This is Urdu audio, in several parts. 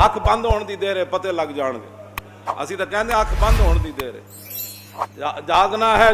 ਅੱਖ ਬੰਦ ਹੋਣ ਦੀ ਦੇਰ ਹੈ, ਪਤੇ ਲੱਗ ਜਾਣਗੇ। ਅਸੀਂ ਤਾਂ ਕਹਿੰਦੇ ਅੱਖ ਬੰਦ ਹੋਣ ਦੀ ਦੇਰ ਹੈ। ਜਾਗنا ہے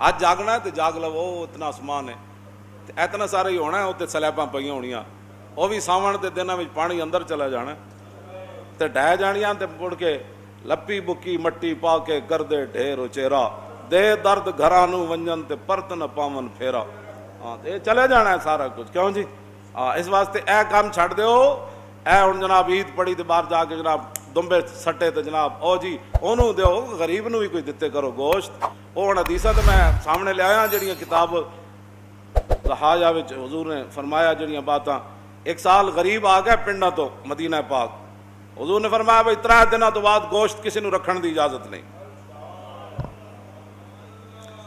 ਅੱਜ ਜਾਗਣਾ ਹੈ ਤੇ ਜਾਗ ਲਵੋ, ਇਤਨਾ ਆਸਮਾਨ ਹੈ ਤੇ ਇਤਨਾ ਸਾਰਾ ਹੀ ਹੋਣਾ। ਉੱਤੇ ਸਲੈਬਾਂ ਪਈਆਂ ਹੋਣੀਆਂ, ਉਹ ਵੀ ਸਾਵਣ ਦੇ ਦਿਨਾਂ ਵਿੱਚ ਪਾਣੀ ਅੰਦਰ ਚਲਾ ਜਾਣਾ ਤੇ ਢਹਿ ਜਾਣੀਆਂ ਤੇ ਮੁੜ ਕੇ ਲੱਪੀ ਬੁੱਕੀ ਮੱਟੀ ਪਾ ਕੇ ਕਰਦੇ ਢੇਰ ਉਚੇਰਾ ਦੇ ਦਰਦ ਘਰਾਂ ਨੂੰ ਵੰਜਨ ਤੇ ਪਰਤ ਨ ਪਾਵਨ ਫੇਰਾ। ਹਾਂ ਤੇ ਚਲੇ ਜਾਣਾ ਹੈ ਸਾਰਾ ਕੁਝ, ਕਿਉਂ ਜੀ? ਇਸ ਵਾਸਤੇ ਇਹ ਕੰਮ ਛੱਡ ਦਿਓ। ਇਹ ਹੁਣ ਜਨਾਬ ਈਦ ਪੜੀ ਤੇ ਬਾਹਰ ਜਾ ਕੇ ਜਨਾਬ ਦੁੰਬੇ ਸੱਟੇ ਤੇ ਜਨਾਬ ਉਹ ਜੀ ਉਹਨੂੰ ਦਿਓ, ਗਰੀਬ ਨੂੰ ਵੀ ਕੋਈ ਦਿੱਤੇ ਕਰੋ ਗੋਸ਼ਤ। ਉਹ ਹੁਣ ਹਦੀਸਾਂ ਤੇ ਮੈਂ ਸਾਹਮਣੇ ਲਿਆਇਆ ਜਿਹੜੀਆਂ ਕਿਤਾਬ ਹਾਜਾ ਵਿੱਚ ਹਜ਼ੂਰ ਨੇ ਫਰਮਾਇਆ ਜਿਹੜੀਆਂ ਬਾਤਾਂ। ਇੱਕ ਸਾਲ ਗਰੀਬ ਆ ਗਿਆ ਪਿੰਡਾਂ ਤੋਂ ਮਦੀਨਾ ਪਾਕ, ਹਜ਼ੂਰ ਨੇ ਫਰਮਾਇਆ ਬਈ 3 ਦਿਨਾਂ ਤੋਂ ਬਾਅਦ ਗੋਸ਼ਤ ਕਿਸੇ ਨੂੰ ਰੱਖਣ ਦੀ ਇਜਾਜ਼ਤ ਨਹੀਂ।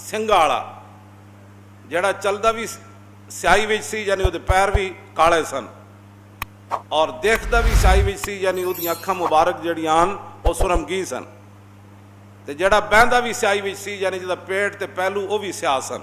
ਸਿੰਘਾ ਵਾਲਾ, ਜਿਹੜਾ ਚੱਲਦਾ ਵੀ ਸਿਆਹੀ ਵਿੱਚ ਸੀ, ਯਾਨੀ ਉਹਦੇ ਪੈਰ ਵੀ ਕਾਲੇ ਸਨ, ਔਰ ਦੇਖਦਾ ਵੀ ਸਿਆਹੀ ਵਿੱਚ ਸੀ, ਯਾਨੀ ਉਹਦੀਆਂ ਅੱਖਾਂ ਮੁਬਾਰਕ ਜਿਹੜੀਆਂ ਹਨ ਉਹ ਸੁਰਮਗੀ ਸਨ, ਤੇ ਜਿਹੜਾ ਬਹਿੰਦਾ ਵੀ ਸਿਆਹੀ ਵਿੱਚ ਸੀ, ਯਾਨੀ ਜਿਹਦਾ ਪੇਟ ਤੇ ਪਹਿਲੂ ਉਹ ਵੀ ਸਿਆਹ ਸਨ।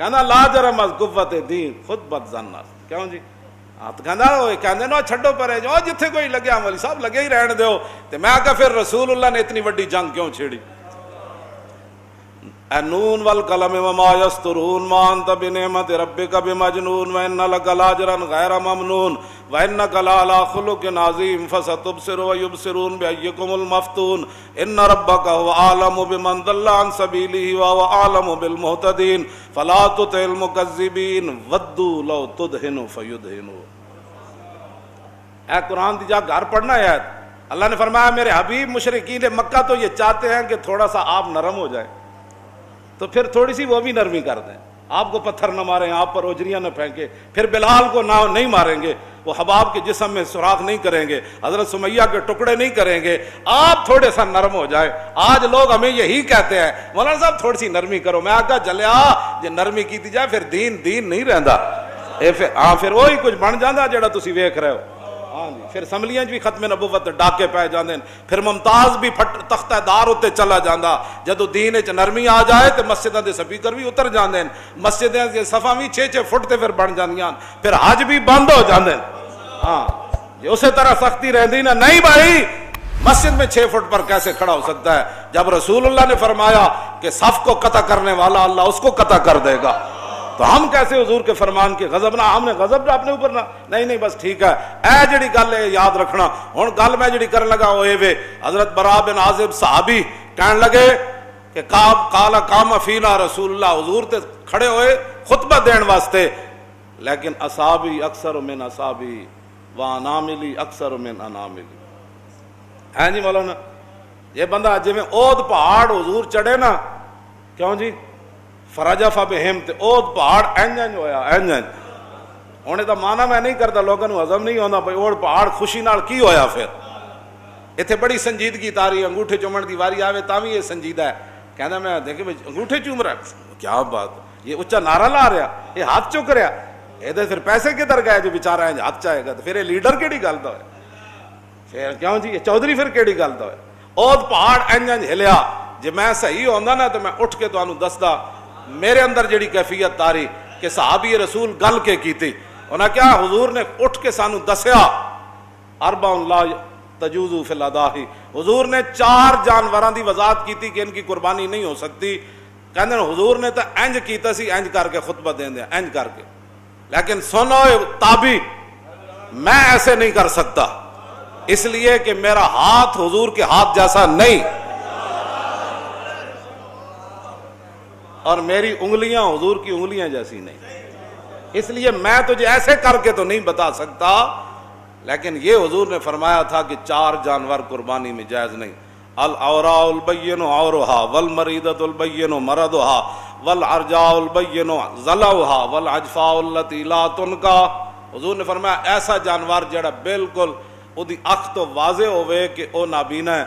کہنا لا جرم از قوت دین خود بد زن کیوں جی تو کہندے نا چھڈو پرے جو جتھے کوئی لگیا مولی صاحب لگے ہی رہن دیو تے میں کہا پھر رسول اللہ نے اتنی وڈی جنگ کیوں چھیڑی اے نون والقلم وما یسطرون ما انت بنعمت ربک بمجنون وان لک لاجرا غیر ممنون وانک لعلی خلق عظیم فستبصر ویبصرون بایکم المفتون ان ربک هو اعلم بمن ضل عن سبیلہ وهو اعلم بالمہتدین فلا تطع المکذبین ودوا لو تدہن فیدہنون۔ اے قرآن دی جا گھر پڑھنا ہے اللہ نے فرمایا میرے حبیب مشرکین مکہ تو یہ چاہتے ہیں کہ تھوڑا سا آپ نرم ہو جائے تو پھر تھوڑی سی وہ بھی نرمی کر دیں، آپ کو پتھر نہ ماریں، آپ پر اوجریاں نہ پھینکیں، پھر بلال کو نہ نہیں ماریں گے، وہ حباب کے جسم میں سوراخ نہیں کریں گے، حضرت سمیہ کے ٹکڑے نہیں کریں گے، آپ تھوڑے سا نرم ہو جائے۔ آج لوگ ہمیں یہی کہتے ہیں مولانا صاحب تھوڑی سی نرمی کرو، میں آگا جلیا جے نرمی کیتی جائے پھر دین نہیں رہندا، پھر وہی کچھ بن جاندہ جڑا تسی ویکھ رہے ہو۔ ہاں جی پھر اسمبلیاں بھی ختم نبوت ڈاکے پہ جاندے پھر ممتاز بھی تختہ دار ہوتے چلا جاندا، جدو دین وچ نرمی آ جائے تے مسجداں دے سپیکر بھی اتر جاندے، مسجداں دے صفاں بھی 6-6 فٹ تے پھر بن جاندیاں، پھر حج بھی بند ہو جاندے۔ ہاں جی اسی طرح سختی رہندی نا نہیں بھائی، مسجد میں 6 فٹ پر کیسے کھڑا ہو سکتا ہے جب رسول اللہ نے فرمایا کہ صف کو قطع کرنے والا اللہ اس کو قطع کر دے گا، تو ہم کیسے حضور کے فرمان کے غضب نہ، ہم نے غضب نہ اپنے اوپر نہ، نہیں بس ٹھیک ہے اے جڑی گل ہے یاد رکھنا۔ ہن گل میں جڑی کرن لگا ہوئے وے حضرت براء بن عازب صحابی کہن لگے کہ قال قام فینا رسول اللہ، حضور تے کھڑے ہوئے خطبہ دین واسطے، لیکن اصحابی اکثر من اصحابی واناملی اکثر من اناملی۔ ہیں جی مولانا یہ بندہ جی میں اود پہاڑ حضور چڑھے نا، کیوں جی فرجف بہم تے اود پہاڑ اینج ہویا اینج ہونے دا معنی میں نہیں کرتا، لوگوں کو ہضم نہیں ہونا بھائی اود پہاڑ خوشی نال کی ہویا، پھر اتنے بڑی سنجیدگی تاری انگوٹھے چومن دی واری آوے تاں بھی یہ سنجیدہ ہے، کہنا میں دیکھیں انگوٹھے چوم رہا ہے، کیا بات، یہ اچھا نعرہ لا رہا، یہ ہاتھ چک رہا، یہ پھر پیسے کدھر گئے جو بیچارہ ہے ہاتھ چاہے گا، تو پھر یہ لیڈر کیڑی گل دا ہے، پھر کیوں جی یہ چودھری پھر کیڑی گل دا ہے، اود پہاڑ اینج ہلیا، جی میں صحیح ہوندا نا تو میں اٹھ کے تانوں دسدا میرے اندر جڑی کیفیت تاری کہ صحابی رسول گل کے کیتی، انہاں کیا حضور نے اٹھ کے سانو دسیا اربع لا تجوز فی الاداہی، حضور نے 4 جانوراں دی وضاحت کیتی کہ ان کی قربانی نہیں ہو سکتی، کہندے حضور نے تو انج کیتا سی انج کر کے خطبہ دین دیا انج کر کے، لیکن سنو تابی میں ایسے نہیں کر سکتا، اس لیے کہ میرا ہاتھ حضور کے ہاتھ جیسا نہیں اور میری انگلیاں حضور کی انگلیاں جیسی نہیں، اس لیے میں تجھے ایسے کر کے تو نہیں بتا سکتا، لیکن یہ حضور نے فرمایا تھا کہ 4 جانور قربانی میں جائز نہیں، العوراء البین عورها والمریضۃ البین مرضها والعرجاء البین ضلعها والعجفاء التي لا تنکا، حضور نے فرمایا ایسا جانور جڑا بالکل اودی اکھ تو واضح ہوئے کہ او نابینا ہے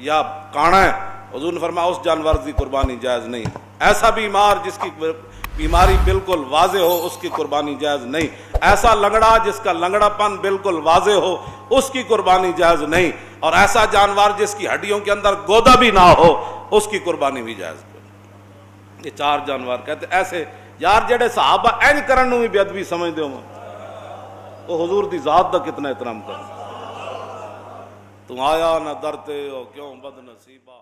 یا کانا ہے، حضور نے فرمایا اس جانور کی قربانی جائز نہیں، ایسا بیمار جس کی بیماری بالکل واضح ہو اس کی قربانی جائز نہیں، ایسا لنگڑا جس کا لنگڑا پن بالکل واضح ہو اس کی قربانی جائز نہیں، اور ایسا جانور جس کی ہڈیوں کے اندر گودا بھی نہ ہو اس کی قربانی بھی جائز نہیں۔ یہ 4 جانور کہتے ایسے یار جڑے صحابہ اینج کرن نوں بھی بے ادبی سمجھدے ہو، تو حضور دی ذات دا کتنا احترام کر، تم آیا نہ ڈرتے ہو کیوں بد نصیبہ۔